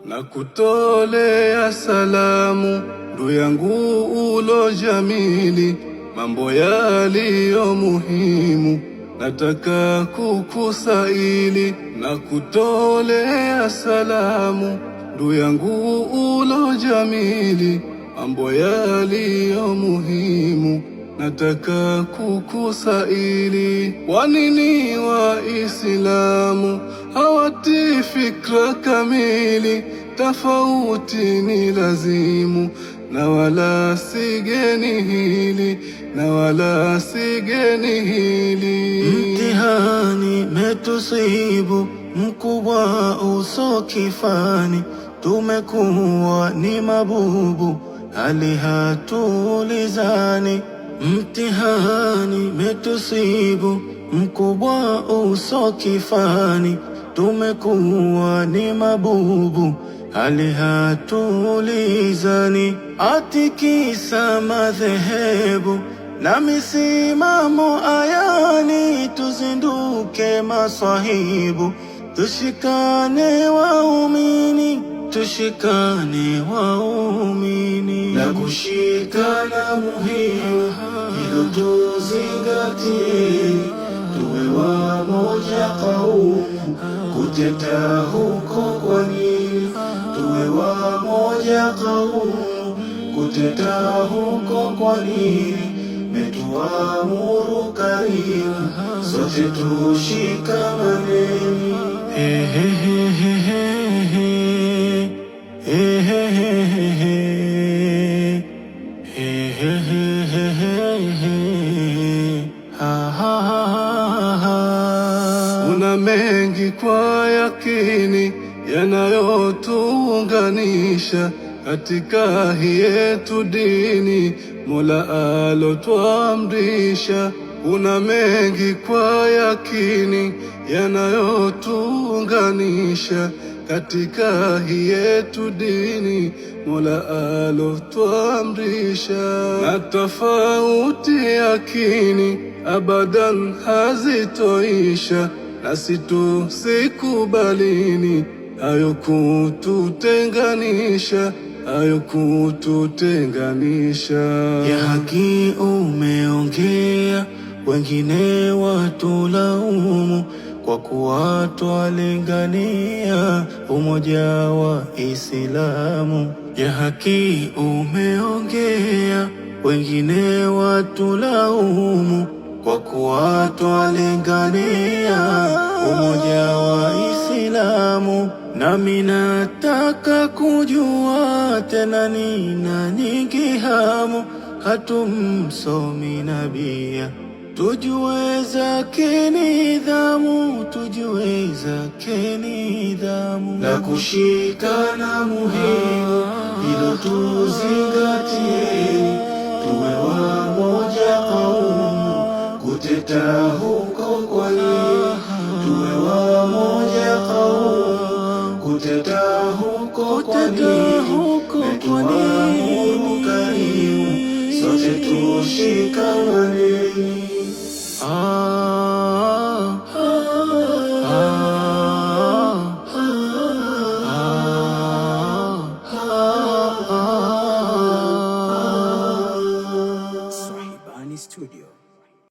na kutolea salamu, ndugu yangu ulo jamili, mambo yaliyo muhimu nataka kukusaili, na kutolea salamu, ndugu yangu ulo jamili, mambo yaliyo muhimu nataka kukusaili. Kwa nini Waislamu hawati fikra kamili? Tofauti ni lazimu na wala sigeni hili, na wala sigeni hili. Mtihani metusibu mkubwa uso kifani, tumekuwa ni mabubu hali hatulizani. Mtihani metusibu mkubwa uso kifani, tumekuwa ni mabubu hali hatulizani. Atikisa madhehebu na misimamo ayani, tuzinduke maswahibu, tushikane waumini, tushikane waumini. Na kushikana muhimu, hilo tuzingatie, tuwe wamoja kaumu, kuteta huko kwa nini? Tuwe wamoja kaumu, kuteta huko kwa nini? Metuamuru Karimu, sote tushikamaneni. Kuna mengi kwa yakini yanayotuunganisha katika hii yetu dini, Mola alotuamrisha. Kuna mengi kwa yakini yanayotuunganisha katika hii yetu dini, Mola alotuamrisha. Na tofauti yakini abadan hazitoisha, nasi tusikubalini ayo kututenganisha, ayo kututenganisha. Ya haki umeongea, wengine watulaumu, kwa kuwa twalingania umoja wa Islamu. Ya haki umeongea, wengine watulaumu, kwa kuwa twalingania umoja wa Islamu. Nami nataka kujua tena, nina nyingi hamu, hatumsomi nabia, tujue zake nidhamu, tujue zake nidhamu. Na kushikana muhimu, hilo tuzingatie, tuwe wamoja kaumu, kuteta huko kwa nini? Tuwe wamoja kaumu, kuteta huko kwa nini? Metuamuru Karimu, sote tushikamaneni.